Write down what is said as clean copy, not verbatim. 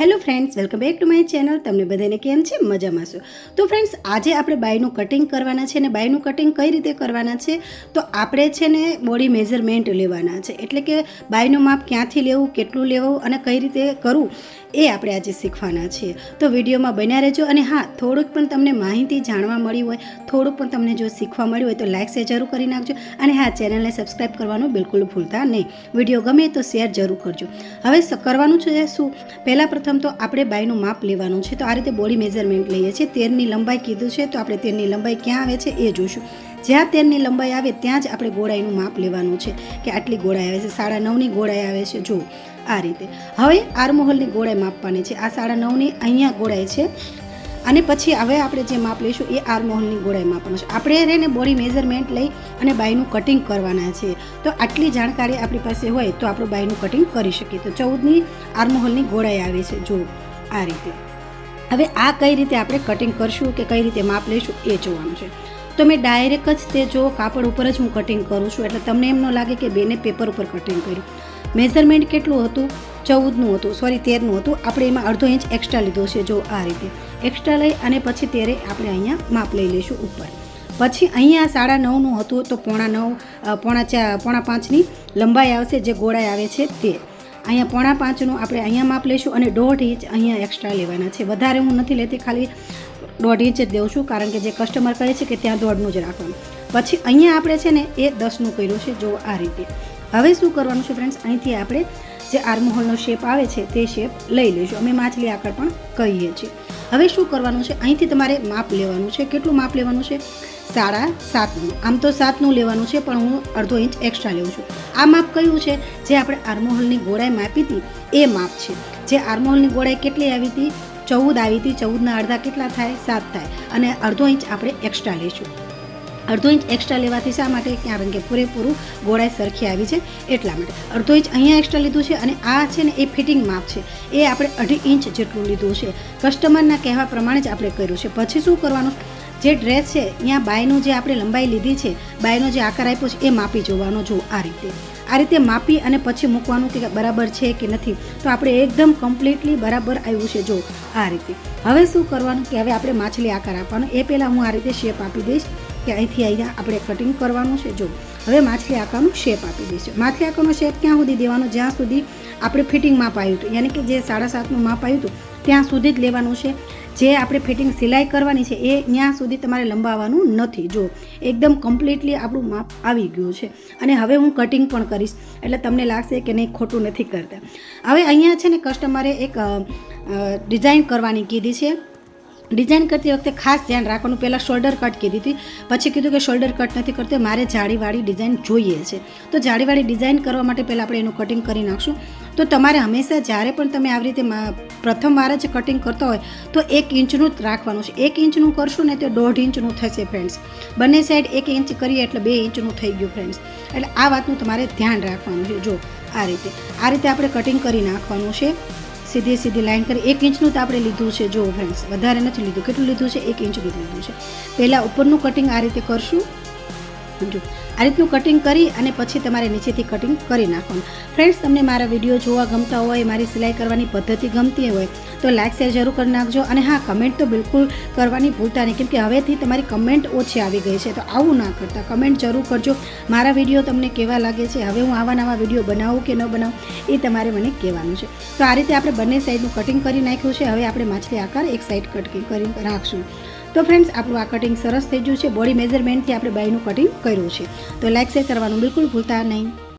Hello friends, welcome back to my channel. तमने बधाने केम छे? मजामां छो? तो फ्रेंड्स, आज आपणे बायनुं कटिंग करवाना छे ने बायनुं कटिंग कई रीते करवाना छे तो आपणे छे ने बॉडी मेजरमेंट लेवाना छे, एटले के बायनुं माप क्यांथी लेवुं, केटલું लेवुं અને कई रीते करवुं એ આપણે આજે શીખવાના છીએ। તો વિડીયોમાં બન્યા રહેજો અને હા, થોડુંક પણ તમને માહિતી જાણવા મળી હોય, થોડુંક પણ તમને જો શીખવા મળ્યું હોય તો લાઇક શેર જરૂર કરી નાખજો અને હા, ચેનલને સબસ્ક્રાઈબ કરવાનું બિલકુલ ભૂલતા નહીં। વિડીયો ગમે તો શેર જરૂર કરજો। હવે કરવાનું છે શું, પહેલાં પ્રથમ તો આપણે બાયનું માપ લેવાનું છે। તો આ રીતે બોડી મેઝરમેન્ટ લઈએ છીએ। 13ની લંબાઈ કીધું છે તો આપણે 13ની લંબાઈ ક્યાં આવે છે એ જોઈશું। જ્યાં 13ની લંબાઈ આવે ત્યાં જ આપણે ગોળાઈનું માપ લેવાનું છે કે આટલી ગોળાઈ આવે છે, 9.5ની ગોળાઈ આવે છે। જો આ રીતે હવે આર્મહોલની ગોળાઈ માપવાની છે। આ 9.5ની અહીંયા ગોળાઈ છે અને પછી હવે આપણે જે માપ લઈશું એ આર્મહોલની ગોળાઈ માપવાનું છે। આપણે એને બોડી મેઝરમેન્ટ લઈ અને બાયનું કટિંગ કરવાના છે। તો આટલી જાણકારી આપણી પાસે હોય તો આપણે બાયનું કટિંગ કરી શકીએ। તો 14ની આર્મહોલની ગોળાઈ આવે છે। જો આ રીતે હવે આ કઈ રીતે આપણે કટિંગ કરશું કે કઈ રીતે માપ લઈશું એ જોવાનું છે। તો મેં ડાયરેક્ટ જ તે જો કાપડ ઉપર જ હું કટિંગ કરું છું, એટલે તમને એમ ન લાગે કે બેને પેપર ઉપર કટિંગ કર્યું। મેઝરમેન્ટ કેટલું હતું? 14નું હતું, સોરી 13નું હતું। આપણે એમાં અડધો ઇંચ એક્સ્ટ્રા લીધો છે। જો આ રીતે એક્સ્ટ્રા લઈ અને પછી ત્યારે આપણે અહીંયા માપ લઈ લઈશું ઉપર। પછી અહીંયા 9.5નું હતું તો 4.5 5ની લંબાઈ આવશે, જે ગોળાઈ આવે છે તે અહીંયા 4.5નું આપણે અહીંયા માપ લઈશું અને 1.5 ઇંચ અહીંયા એક્સ્ટ્રા લેવાના છે। વધારે હું નથી લેતી, ખાલી 1.5 ઇંચ જ દઉં છું, કારણ કે જે કસ્ટમર કહે છે કે ત્યાં 1.5નું જ રાખવાનું। પછી અહીંયા આપણે છે ને એ 10નું કર્યું છે। જો આ રીતે હવે શું કરવાનું છે ફ્રેન્ડ્સ, અહીંથી આપણે જે આર્મહોલનો શેપ આવે છે તે શેપ લઈ લઈશું। અમે માછલી આકાર પણ કહીએ છીએ। હવે શું કરવાનું છે, અહીંથી તમારે માપ લેવાનું છે। કેટલું માપ લેવાનું છે? 7.5નું। આમ તો 7નું લેવાનું છે, પણ હું અડધો ઇંચ એક્સ્ટ્રા લઉં છું। આ માપ કયું છે? જે આપણે આર્મહોલની ગોળાઈ માપી હતી એ માપ છે। જે આર્મહોલની ગોળાઈ કેટલી આવી હતી? 14 આવી હતી। 14ના અડધા કેટલા થાય? 7 થાય અને અડધો ઇંચ આપણે એક્સ્ટ્રા લઈશું। અડધો ઇંચ એક્સ્ટ્રા લેવાથી શા માટે? કારણ કે પૂરેપૂરું ગોળાઈ સરખી આવી છે એટલા માટે અડધો ઇંચ અહીંયા એક્સ્ટ્રા લીધું છે। અને આ છે ને એ ફિટિંગ માપ છે, એ આપણે 2.5 ઇંચ જેટલું લીધું છે। કસ્ટમરના કહેવા પ્રમાણે જ આપણે કર્યું છે। પછી શું કરવાનું, જે ડ્રેસ છે અહીંયા બાયનું જે આપણે લંબાઈ લીધી છે, બાયનો જે આકાર આપ્યો છે એ માપી જોવાનો। જો આ રીતે માપી અને પછી મૂકવાનું કે બરાબર છે કે નથી। તો આપણે એકદમ કમ્પ્લીટલી બરાબર આવ્યું છે। જો આ રીતે હવે શું કરવાનું કે હવે આપણે માછલી આકાર આપવાનો। એ પહેલાં હું આ રીતે શેપ આપી દઈશ કે અહીંથી અહીંયા આપણે કટિંગ કરવાનું છે। જો હવે માછલી આકારનું શેપ આપી દઈશું। માછલી આકારનો શેપ ક્યાં સુધી દેવાનો? જ્યાં સુધી આપણે ફિટિંગ માપ આવ્યું હતું, યાની કે જે 7.5નું માપ આવ્યું હતું ત્યાં સુધી જ લેવાનું છે। જે આપણે ફિટિંગ સિલાઈ કરવાની છે એ ત્યાં સુધી તમારે લંબાવવાનું નથી। જો એકદમ કમ્પ્લીટલી આપણું માપ આવી ગયું છે અને હવે હું કટિંગ પણ કરીશ, એટલે તમને લાગશે કે નહીં ખોટું નથી કરતા। હવે અહીંયા છે ને કસ્ટમરે એક ડિઝાઇન કરવાની કીધી છે। ડિઝાઇન કરતી વખતે ખાસ ધ્યાન રાખવાનું, પહેલાં શોલ્ડર કટ કીધી હતી, પછી કીધું કે શોલ્ડર કટ નથી કરતી, મારે જાળીવાળી ડિઝાઇન જોઈએ છે। તો જાળીવાળી ડિઝાઇન કરવા માટે પહેલાં આપણે એનું કટિંગ કરી નાખશું। તો તમારે હંમેશા જ્યારે પણ તમે આવી રીતે પ્રથમ વાર જ કટિંગ કરતા હોય તો 1 ઇંચનું જ રાખવાનું છે। 1 ઇંચનું કરશું ને તો 1.5 ઇંચનું થશે ફ્રેન્ડ્સ। બંને સાઈડ 1 ઇંચ કરીએ એટલે 2 ઇંચનું થઈ ગયું ફ્રેન્ડ્સ। એટલે આ વાતનું તમારે ધ્યાન રાખવાનું છે। જો આ રીતે આપણે કટિંગ કરી નાખવાનું છે। સીધી લાઈન કરી 1 ઇંચનું તો આપણે લીધું છે। જો ફ્રેન્ડ્સ વધારે નથી લીધું, કેટલું લીધું છે? 1 ઇંચનું લીધું છે। પહેલાં ઉપરનું કટિંગ આ રીતે કરશું। જો આ રીતનું કટિંગ કરી અને પછી તમારે નીચેથી કટિંગ કરી નાખવાનું। ફ્રેન્ડ્સ, તમને મારા વિડીયો જોવા ગમતા હોય, મારી સિલાઈ કરવાની પદ્ધતિ ગમતી હોય તો લાઇક શેર જરૂર કરી નાખજો અને હા, કમેન્ટ તો બિલકુલ કરવાની ભૂલતા નહીં, કેમ કે હવેથી તમારી કમેન્ટ ઓછી આવી ગઈ છે। તો આવું ના કરતા, કમેન્ટ જરૂર કરજો। મારા વિડીયો તમને કેવા લાગે છે, હવે હું આવા નવા વિડીયો બનાવું કે ન બનાવું એ તમારે મને કહેવાનું છે। તો આ રીતે આપણે બંને સાઈડનું કટિંગ કરી નાખ્યું છે। હવે આપણે માછલી આકાર એક સાઈડ કટિંગ કરી રાખશું। તો ફ્રેન્ડ્સ, આપણું આ કટિંગ સરસ થઈ ગયું છે। બોડી મેઝરમેન્ટથી આપણે બાયનું કટિંગ કર્યું છે। તો લાઇક શેર કરવાનું બિલકુલ ભૂલતા નહીં।